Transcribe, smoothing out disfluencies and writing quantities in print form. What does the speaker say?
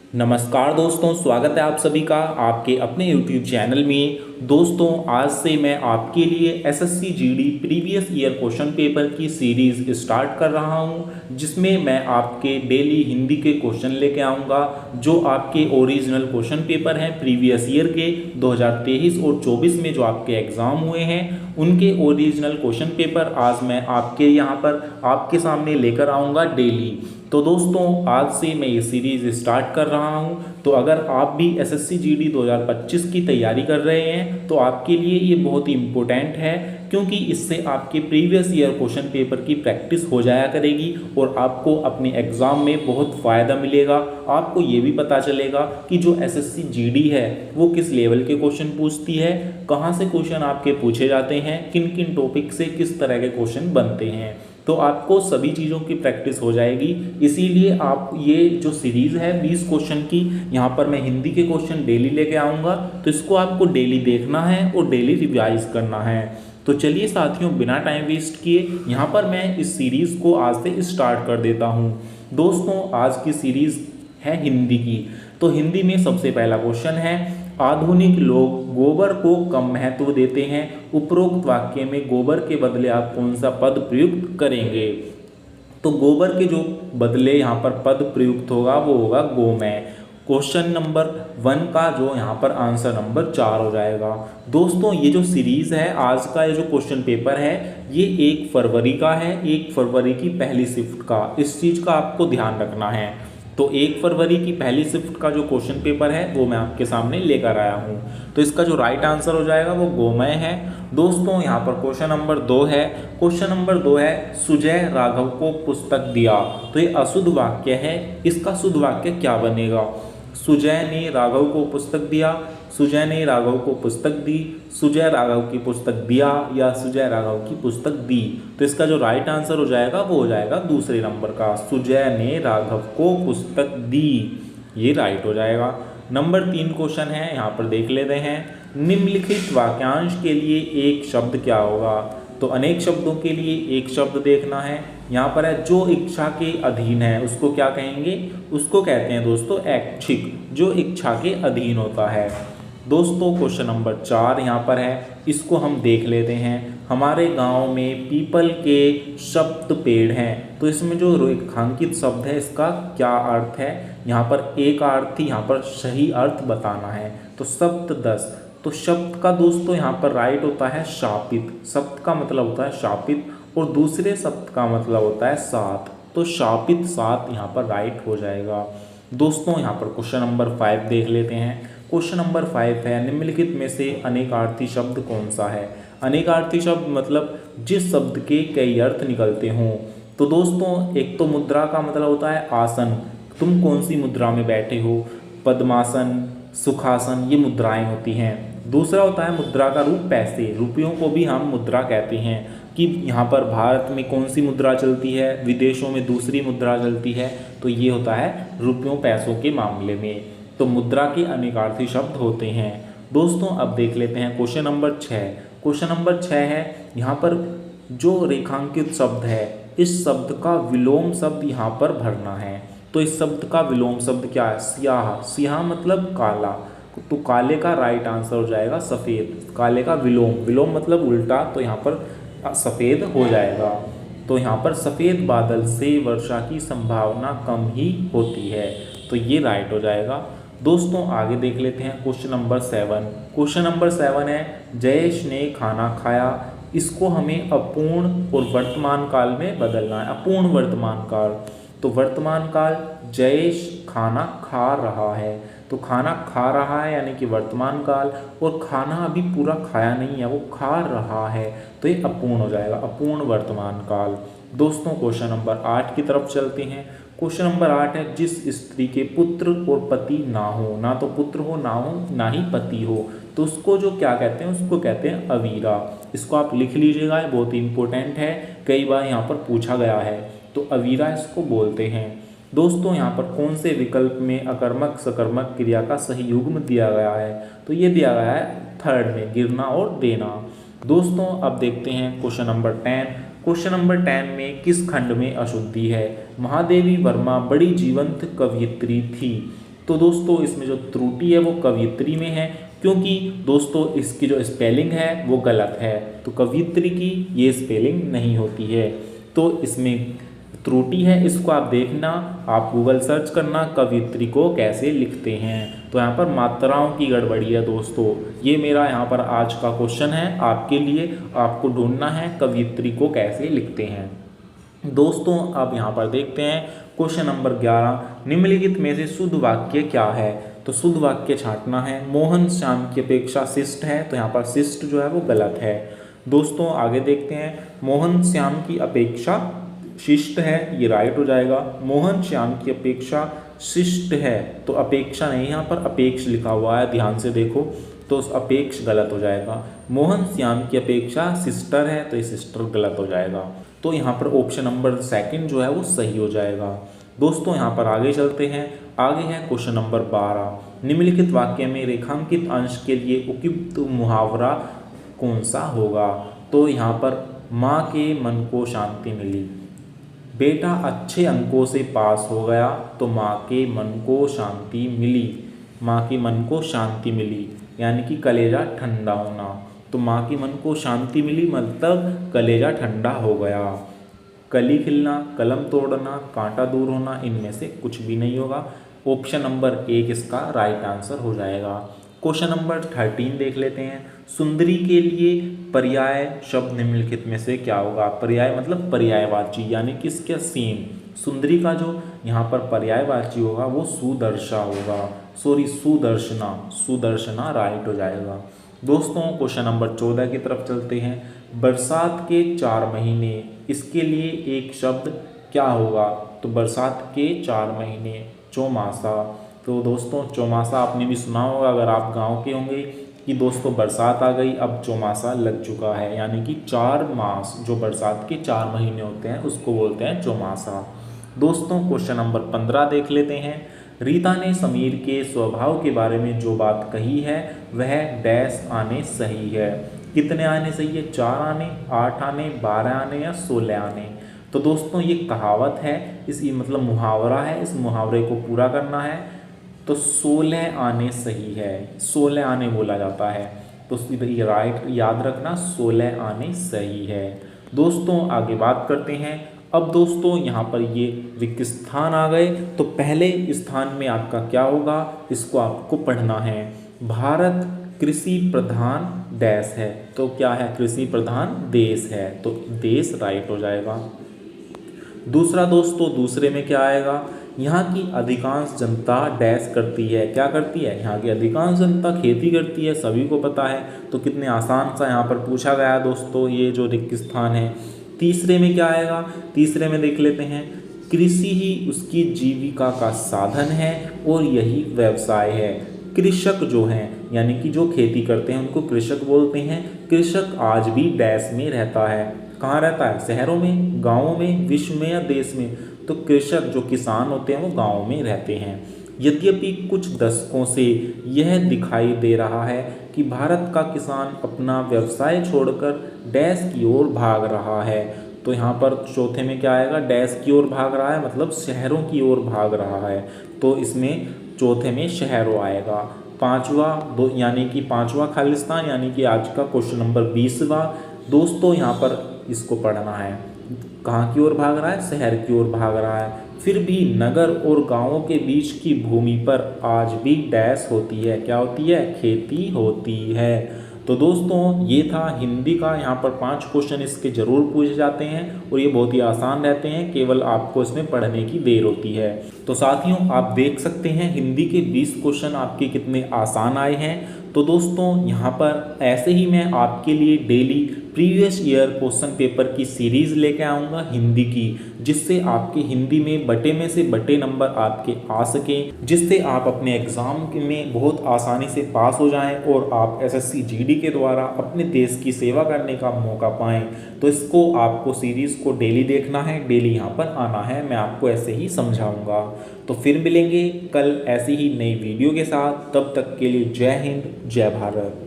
नमस्कार दोस्तों, स्वागत है आप सभी का आपके अपने YouTube चैनल में। दोस्तों, आज से मैं आपके लिए SSC GD previous year question paper की सीरीज़ स्टार्ट कर रहा हूं, जिसमें मैं आपके डेली हिंदी के क्वेश्चन लेके आऊंगा जो आपके ओरिजिनल क्वेश्चन पेपर हैं प्रीवियस ईयर के 2023 और 24 में जो आपके एग्ज़ाम हुए हैं उनके ओरिजिनल क्वेश्चन पेपर आज मैं आपके यहाँ पर आपके सामने लेकर आऊँगा डेली। तो दोस्तों, आज से मैं ये सीरीज़ स्टार्ट कर रहा हूँ। तो अगर आप भी एसएससी जीडी 2025 की तैयारी कर रहे हैं तो आपके लिए ये बहुत ही इम्पोर्टेंट है, क्योंकि इससे आपके प्रीवियस ईयर क्वेश्चन पेपर की प्रैक्टिस हो जाया करेगी और आपको अपने एग्ज़ाम में बहुत फ़ायदा मिलेगा। आपको ये भी पता चलेगा कि जो एसएससी जीडी है वो किस लेवल के क्वेश्चन पूछती है, कहाँ से क्वेश्चन आपके पूछे जाते हैं, किन किन टॉपिक से किस तरह के क्वेश्चन बनते हैं। तो आपको सभी चीज़ों की प्रैक्टिस हो जाएगी। इसीलिए आप ये जो सीरीज़ है 20 क्वेश्चन की, यहाँ पर मैं हिंदी के क्वेश्चन डेली लेके आऊँगा, तो इसको आपको डेली देखना है और डेली रिवाइज करना है। तो चलिए साथियों, बिना टाइम वेस्ट किए यहाँ पर मैं इस सीरीज़ को आज से स्टार्ट कर देता हूँ। दोस्तों, आज की सीरीज़ है हिंदी की। तो हिंदी में सबसे पहला क्वेश्चन है, आधुनिक लोग गोबर को कम महत्व देते हैं। उपरोक्त वाक्य में गोबर के बदले आप कौन सा पद प्रयुक्त करेंगे? तो गोबर के जो बदले यहाँ पर पद प्रयुक्त होगा वो होगा गोमय। क्वेश्चन नंबर 1 का जो यहाँ पर आंसर नंबर 4 हो जाएगा। दोस्तों, ये जो सीरीज़ है, आज का ये जो क्वेश्चन पेपर है ये 1 फरवरी का है, 1 फरवरी की पहली शिफ्ट का। इस चीज़ का आपको ध्यान रखना है। तो 1 फरवरी की पहली शिफ्ट का जो क्वेश्चन पेपर है वो मैं आपके सामने लेकर आया हूँ। तो इसका जो राइट आंसर हो जाएगा वो गोमय है। दोस्तों, यहाँ पर क्वेश्चन नंबर 2 है। क्वेश्चन नंबर 2 है, सुजय राघव को पुस्तक दिया। तो ये अशुद्ध वाक्य है, इसका शुद्ध वाक्य क्या बनेगा? सुजय ने राघव को पुस्तक दिया, सुजय ने राघव को पुस्तक दी, सुजय राघव की पुस्तक दिया या सुजय राघव की पुस्तक दी। तो इसका जो राइट आंसर हो जाएगा वो हो जाएगा दूसरे नंबर का, सुजय ने राघव को पुस्तक दी। ये राइट हो जाएगा। नंबर 3 क्वेश्चन है, यहाँ पर देख लेते हैं। निम्नलिखित वाक्यांश के लिए एक शब्द क्या होगा? तो अनेक शब्दों के लिए एक शब्द देखना है। यहाँ पर है, जो इच्छा के अधीन है उसको क्या कहेंगे? उसको कहते हैं दोस्तों ऐच्छिक, जो इच्छा के अधीन होता है। दोस्तों, क्वेश्चन नंबर 4 यहाँ पर है, इसको हम देख लेते हैं। हमारे गांव में पीपल के सप्त पेड़ हैं। तो इसमें जो रेखांकित शब्द है इसका क्या अर्थ है? यहाँ पर एक अर्थ ही यहाँ पर सही अर्थ बताना है। तो सप्त 10, तो शब्द का दोस्तों यहाँ पर राइट होता है शापित। शब्द का मतलब होता है शापित और दूसरे शब्द का मतलब होता है सात। तो शापित 7 यहाँ पर राइट हो जाएगा। दोस्तों, यहाँ पर क्वेश्चन नंबर 5 देख लेते हैं। क्वेश्चन नंबर 5 है, निम्नलिखित में से अनेकार्थी शब्द कौन सा है? अनेकार्थी शब्द मतलब जिस शब्द के कई अर्थ निकलते हों। तो दोस्तों, एक तो मुद्रा का मतलब होता है आसन, तुम कौन सी मुद्रा में बैठे हो? पद्मासन, सुखासन, ये मुद्राएं होती हैं। दूसरा होता है मुद्रा का रूप पैसे, रुपयों को भी हम मुद्रा कहते हैं कि यहाँ पर भारत में कौन सी मुद्रा चलती है, विदेशों में दूसरी मुद्रा चलती है। तो ये होता है रुपयों पैसों के मामले में। तो मुद्रा के अनेकार्थी शब्द होते हैं। दोस्तों, अब देख लेते हैं क्वेश्चन नंबर 6। क्वेश्चन नंबर 6 है, यहाँ पर जो रेखांकित शब्द है इस शब्द का विलोम शब्द यहाँ पर भरना है। तो इस शब्द का विलोम शब्द क्या है? स्याह। स्याह मतलब काला, तो काले का राइट आंसर हो जाएगा सफ़ेद। काले का विलोम, विलोम मतलब उल्टा, तो यहाँ पर सफ़ेद हो जाएगा। तो यहाँ पर सफ़ेद बादल से वर्षा की संभावना कम ही होती है। तो ये राइट हो जाएगा। दोस्तों, आगे देख लेते हैं क्वेश्चन नंबर 7। क्वेश्चन नंबर 7 है, जयेश ने खाना खाया। इसको हमें अपूर्ण और वर्तमान काल में बदलना है। अपूर्ण वर्तमान काल, तो वर्तमान काल, जयेश खाना खा रहा है। तो खाना खा रहा है यानी कि वर्तमान काल, और खाना अभी पूरा खाया नहीं है, वो खा रहा है, तो ये अपूर्ण हो जाएगा, अपूर्ण वर्तमान काल। दोस्तों, क्वेश्चन नंबर 8 की तरफ चलते हैं। क्वेश्चन नंबर 8 है, जिस स्त्री के पुत्र और पति ना हो, ना तो पुत्र हो ना ही पति हो, तो उसको जो क्या कहते हैं? उसको कहते हैं अवीरा। इसको आप लिख लीजिएगा, ये बहुत ही इंपॉर्टेंट है, कई बार यहाँ पर पूछा गया है। तो अवीरा इसको बोलते हैं। दोस्तों, यहाँ पर कौन से विकल्प में अकर्मक सकर्मक क्रिया का सही युग्म दिया गया है? तो ये दिया गया है 3rd में, गिरना और देना। दोस्तों, अब देखते हैं क्वेश्चन नंबर 10। क्वेश्चन नंबर 10 में किस खंड में अशुद्धि है? महादेवी वर्मा बड़ी जीवंत कवयित्री थी। तो दोस्तों इसमें जो त्रुटि है वो कवियत्री में है, क्योंकि दोस्तों इसकी जो स्पेलिंग है वो गलत है, तो कवियत्री की ये स्पेलिंग नहीं होती है। तो इसमें त्रुटि है, इसको आप देखना, आप गूगल सर्च करना कवियत्री को कैसे लिखते हैं। तो यहाँ पर मात्राओं की गड़बड़ी है दोस्तों, ये मेरा यहाँ पर आज का क्वेश्चन है आपके लिए, आपको ढूंढना है कवियत्री को कैसे लिखते हैं। दोस्तों अब यहाँ पर देखते हैं क्वेश्चन नंबर 11, निम्नलिखित में से शुद्ध वाक्य क्या है। तो शुद्ध वाक्य छांटना है। मोहन श्याम की अपेक्षा शिष्ट है, तो यहाँ पर शिष्ट जो है वो गलत है। दोस्तों आगे देखते हैं, मोहन श्याम की अपेक्षा शिष्ट है, ये राइट हो जाएगा। मोहन श्याम की अपेक्षा शिष्ट है, तो अपेक्षा नहीं, यहाँ पर अपेक्ष लिखा हुआ है, ध्यान से देखो, तो अपेक्ष गलत हो जाएगा। मोहन श्याम की अपेक्षा सिस्टर है, तो ये सिस्टर गलत हो जाएगा। तो यहाँ पर ऑप्शन नंबर सेकंड जो है वो सही हो जाएगा। दोस्तों यहाँ पर आगे चलते हैं, आगे है क्वेश्चन नंबर 12, निम्नलिखित वाक्य में रेखांकित अंश के लिए उपयुक्त मुहावरा कौन सा होगा। तो यहाँ पर माँ के मन को शांति मिली, बेटा अच्छे अंकों से पास हो गया, तो माँ के मन को शांति मिली, माँ के मन को शांति मिली यानी कि कलेजा ठंडा होना। तो माँ के मन को शांति मिली मतलब कलेजा ठंडा हो गया। कली खिलना, कलम तोड़ना, कांटा दूर होना, इनमें से कुछ भी नहीं होगा। ऑप्शन नंबर 1 इसका राइट आंसर हो जाएगा। क्वेश्चन नंबर 13 देख लेते हैं, सुंदरी के लिए पर्याय शब्द निम्नलिखित में से क्या होगा। पर्याय मतलब पर्यायवाची यानी कि इसके सेम। सुंदरी का जो यहाँ पर पर्यायवाची होगा वो सुदर्शा होगा, सॉरी सुदर्शना, सुदर्शना राइट हो जाएगा। दोस्तों क्वेश्चन नंबर 14 की तरफ चलते हैं, बरसात के 4 महीने, इसके लिए एक शब्द क्या होगा। तो बरसात के 4 महीने चौमासा। तो दोस्तों चौमासा आपने भी सुना होगा अगर आप गांव के होंगे कि दोस्तों बरसात आ गई, अब चौमासा लग चुका है, यानी कि 4 मास जो बरसात के 4 महीने होते हैं उसको बोलते हैं चौमासा। दोस्तों क्वेश्चन नंबर 15 देख लेते हैं, रीता ने समीर के स्वभाव के बारे में जो बात कही है वह डैश आने सही है। कितने आने सही है, 4 आने, 8 आने, 12 आने या 16 आने। तो दोस्तों ये कहावत है, इस मतलब मुहावरा है, इस मुहावरे को पूरा करना है। तो 16 आने सही है, 16 आने बोला जाता है, तो ये राइट याद रखना, 16 आने सही है। दोस्तों आगे बात करते हैं, अब दोस्तों यहाँ पर ये रिक्त स्थान आ गए, तो पहले स्थान में आपका क्या होगा, इसको आपको पढ़ना है। भारत कृषि प्रधान देश है, तो क्या है, कृषि प्रधान देश है, तो देश राइट हो जाएगा। दूसरा दोस्तों दूसरे में क्या आएगा, यहाँ की अधिकांश जनता डैश करती है, क्या करती है, यहाँ की अधिकांश जनता खेती करती है, सभी को पता है। तो कितने आसान सा यहाँ पर पूछा गया है दोस्तों ये जो रिक्त स्थान है। तीसरे में क्या आएगा, तीसरे में देख लेते हैं, कृषि ही उसकी जीविका का साधन है और यही व्यवसाय है। कृषक जो हैं यानी कि जो खेती करते हैं उनको कृषक बोलते हैं। कृषक आज भी डैश में रहता है, कहाँ रहता है, शहरों में, गाँवों में, विश्व में या देश में। तो कृषक जो किसान होते हैं वो गाँव में रहते हैं। यद्यपि कुछ दशकों से यह दिखाई दे रहा है कि भारत का किसान अपना व्यवसाय छोड़कर डैश की ओर भाग रहा है। तो यहाँ पर चौथे में क्या आएगा, डैश की ओर भाग रहा है मतलब शहरों की ओर भाग रहा है, तो इसमें चौथे में शहरों आएगा। पाँचवा दो यानी कि पाँचवा खालिस्तान यानी कि आज का क्वेश्चन नंबर 20वां। दोस्तों यहाँ पर इसको पढ़ना है, कहाँ की ओर भाग रहा है, शहर की ओर भाग रहा है। फिर भी नगर और गांवों के बीच की भूमि पर आज भी डैश होती है, क्या होती है, खेती होती है। तो दोस्तों ये था हिंदी का, यहाँ पर 5 क्वेश्चन इसके जरूर पूछे जाते हैं और ये बहुत ही आसान रहते हैं, केवल आपको इसमें पढ़ने की देर होती है। तो साथियों आप देख सकते हैं हिंदी के 20 क्वेश्चन आपके कितने आसान आए हैं। तो दोस्तों यहाँ पर ऐसे ही मैं आपके लिए daily previous year question paper की सीरीज़ लेके आऊँगा हिंदी की, जिससे आपके हिंदी में बटे में से बटे नंबर आपके आ सकें, जिससे आप अपने एग्ज़ाम में बहुत आसानी से पास हो जाएं और आप एसएससी जीडी के द्वारा अपने देश की सेवा करने का मौका पाएं। तो इसको आपको सीरीज़ को डेली देखना है, डेली यहाँ पर आना है, मैं आपको ऐसे ही समझाऊँगा। तो फिर मिलेंगे कल ऐसी ही नई वीडियो के साथ, तब तक के लिए जय हिंद, जय भारत।